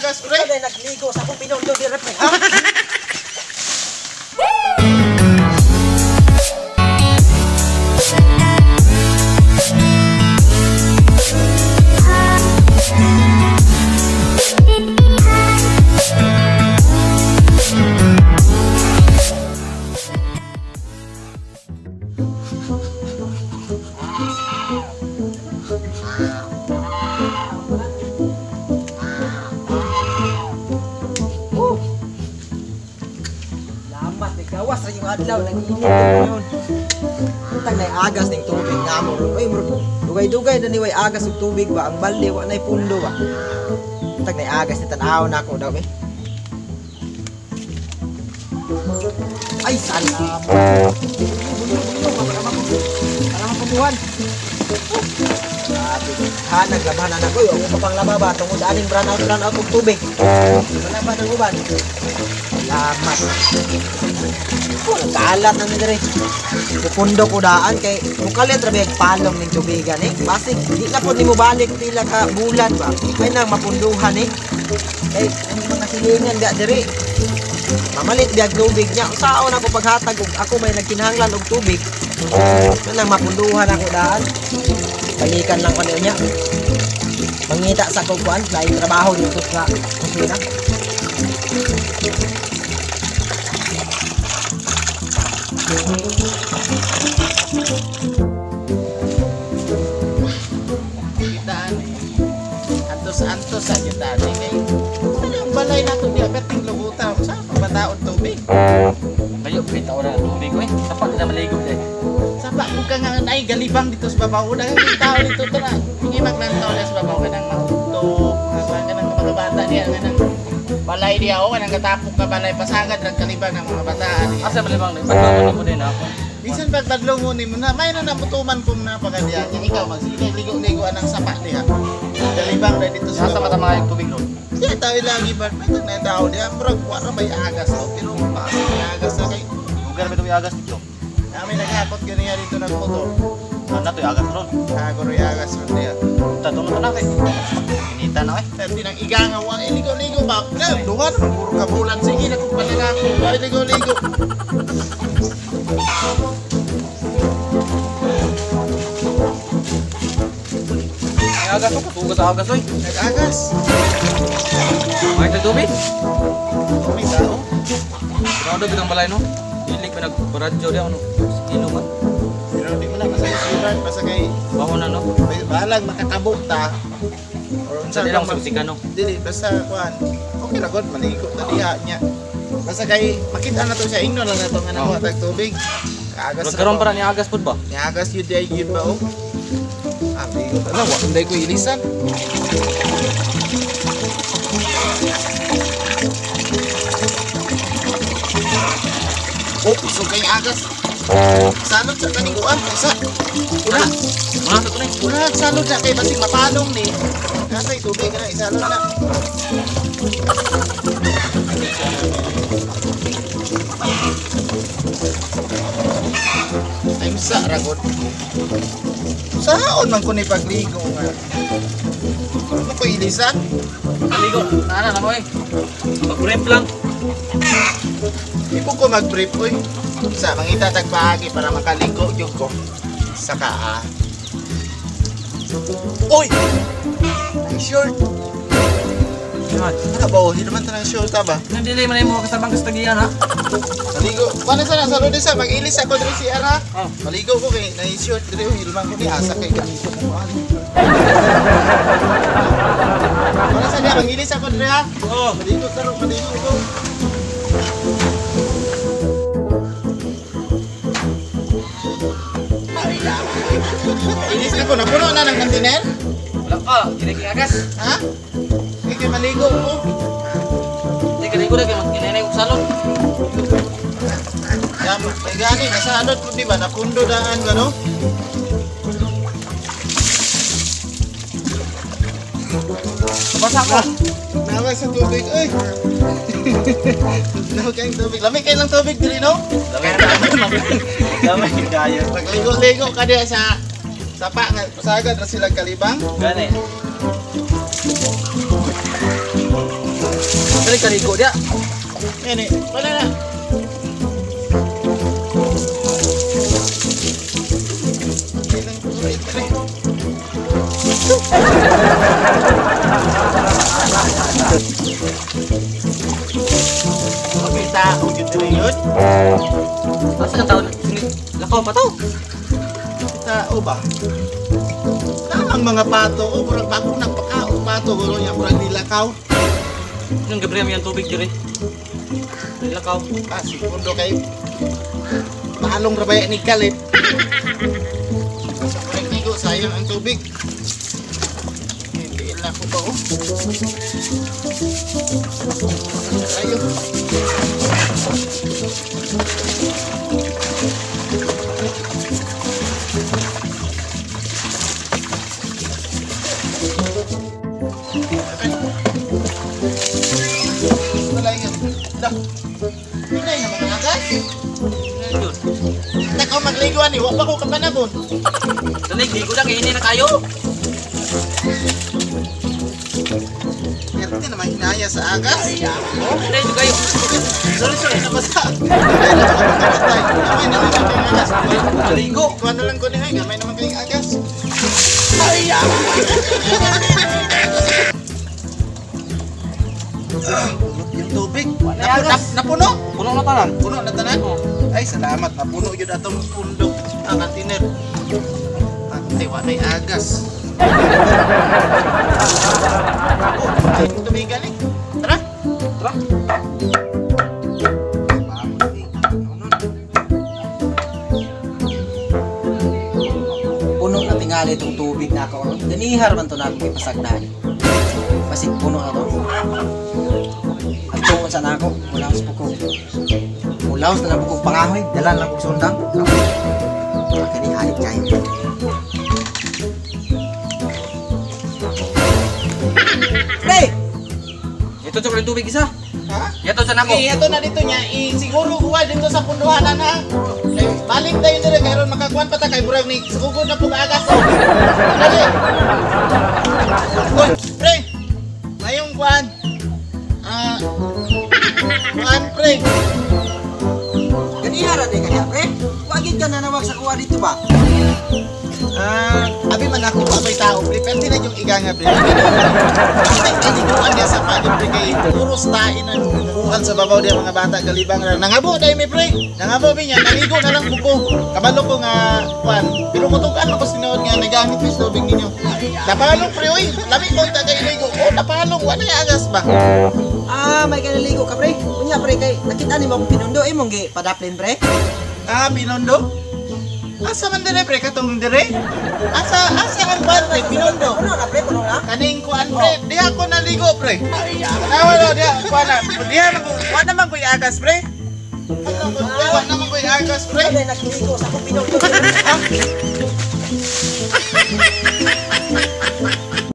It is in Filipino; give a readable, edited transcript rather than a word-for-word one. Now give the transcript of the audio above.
agas, pre. Kaya nagligo sa akong pinulo di rep ha. Gawas ra yung adlaw nag-init ngayon. Tang nay agas ning tubig namo. Oy, dugay-dugay na ni way agas og tubig ba ang balde wa nay pundo ba. Tang nay agas ni tan-aw na ako daw eh. Ay salamat. Para maputuhan. Hanag labanan ako yo ako pang laba ba tungod aning brand out og tubig. Wala ba nang uban? Salamat. Kalat na ni dire. Pupundo ko daan kay mukalit ra bag palong ning tubigan eh. Basig di na pod nimo balik pila ka bulan ba. Ay nang mapunduhan eh. Kay ang mga silingan da dire. Mamalit biag tubig niya. Usaon ako paghatag og ako may nagkinahanglan og tubig. Nang mapunduhan ako daan. Balikan lang ko niya. Mangita sa kukuan, lain trabaho dito sa kusina. Kitaan antos sa kitaan kay ang balay nato di aperting lubuta sa pabataon tubig. Kayo bitaw na tubig ko eh. Sapat na maligo eh. Sapa ko ka nga ay galibang dito sa babaw na yung tao dito tara. Hindi maglantaw na sa babaw ka nang mahutok, ka nang mga bata diya nga nang balay diya o kanang katapok ka balay pasagad rag kalibang ng mga bataan. Asa malibang na pagkaon mo din ako. Bisan pag tadlong mo nimo na may na naputuman kung napakadiya. Ikaw magsigay ligo-ligo anang sapat diha. Galibang na dito sa mata mga tubig ron. Di tayo lagi ba may na tao diya murag wala may agas no pero pasok may agas na kay Lugar may agas dito. kami naghakot ganiya dito nagmotor. Ano to agas ron? Kagoroy agas ron diya. Tatulong ko na kay. Inita na eh. Pero tinang igangaw ay ligo-ligo ba? Na duha na puro kabulan sige na kung pala ako. Ay ligo-ligo. May agas ko, tugas sa agas oy. Nag-agas. May tubig. May tao. Ano daw bitang balay no? Ilik pa nagparadyo di ano. Ino man. Pero di mo na masayusuran basta kay Baho na no. may balag makakabot ta. Or unsa Sa dilang sa no. Dili basta kuan. Okay ra god maligo ta diha niya. Basta kay makita na to siya ingno lang na to nga nakuha tubig. Kaagas. Magkaroon para ni agas pud ba? Niagas yun day yun ba oh? Ah, bigo ta na. Hindi ko ilisan. Oh, piso kay agas. Salod sa kaning kuan. Sa. Una. Mana to ni? Una salod na kay basig mapalong ni. Nasa'y tubig na isalod na. Ay sa ragot. Saan man ko ni pagligo nga. Ano ko ilisan? Maligo. Ana na mo eh. Mag-brief lang. Ipo ko mag-brief oy. Sa mangita tagbahagi para makaligo jud ko. Saka ah. Oy! Ay short. Yan. Ano ba? Hindi naman tanang short ba? Hindi man mo kasabang kastagiyan ha. Maligo. Paano sa nasa lodi sa mag-ilis ako diri si Ara? Oh. Maligo ko kay na-short diri hilman ko ni asa kay ganito ko. Paano sa niya mag-ilis ako diri ha? Oh. Maligo sa ro, maligo ko. Inis ako na puno na ng kantiner? Wala ka, kini agas. Ha? Kaya maligo ko. Hindi ka ligo na kay magkinenay og salon. Yan, may gani, nasalot ko di ba? Napundo daan ba no? Basa ko. Nawa sa tubig, ay! Nawa kayong tubig. Lamig kayo ng tubig dili no? Damay kaya. Pagligo-ligo ka diya sa sapa nga pasagad na sila kalibang. Gani. Dali kaligo dia. Ini, wala na. Ilang tubig, pre. Makita ako yun rin yun. Asa ang tao sini? Lakaw pa to. Tao ba? Tamang mga pato ko, murag bago nagpakaon pato ko niya, murag nilakaw. Yung Gabriel yung tubig dire. Lakaw. Ah, segundo kay palong rabaya ni Kalit. Sa murag nigo, sayang ang tubig. Hindi lang ko ba oh. Ayo. Pinay na mga agas. Yun. Nakaw magliguan ni, wag pa ko kapanabon. Dali ligo na kay ini na kayo.Erte naman hinaya sa agas. Oh, dali jo kayo. Sorry, nabasa. Gamay naman kayong agas. Ligo. Kuha na lang ko ni Hay, gamay naman kayong agas. Yung tubig. Napuno. Puno na tanan. Puno na tanan. Ay, salamat. Napuno yun atong pundok. Ang antiner. Ante, walay agas. Ay, tubigan eh. Tara. Tara. Puno na tingali itong tubig na ako. Ganihar man to namin ipasagdan. Basig puno na to. At tungkol sa nako, mulaos po ko. Mulaos na lang po kong pangahoy. Dalan lang po sundang. Kini halit kayo. Pre! Ito sa yung tubig isa. Ha? Yato sa nako. Ito na dito niya. Siguro kuha dito sa punduhanan ha. Balik tayo dire karon makakuan pa ta kay burag ni sugod na pug agas. Dali. Uy, pre. Mayong kuan. Kuan pre. Ganihar na kaya, pre. Wagin ka na nawag sa kuha dito ba? Abi man ako pa may tao pre. Pero na yung iga nga pre. Ay, kanikuan niya sa pagod pre kay puros tain ang buhan sa babaw diya mga bata galibang ra. Nangabo dai mi pre. Nangabo mi niya. Naligo na lang buko. Kabalo ko nga kuan. Pero mutugan ako sinuod nga nagamit mi sa tubig ninyo. Napalong pre oy. Labi ko ta kay ligo. Oh, napalong wala agas ba? May kanaligo ka, pre. Unya, pre, kay nakita ni mo akong pinundo, imong gi padaplin, pre. Pinondo? Asa man dire pre katong dire? Asa ang parte Pinondo? Puno na, pre, puno na. Kaning kuan pre, diha ko naligo pre. Wala diha kuan na. Diha man ko, wa naman ko iagas pre. Wa naman ko iagas pre. Pre, nakiligo sa akong pinundo.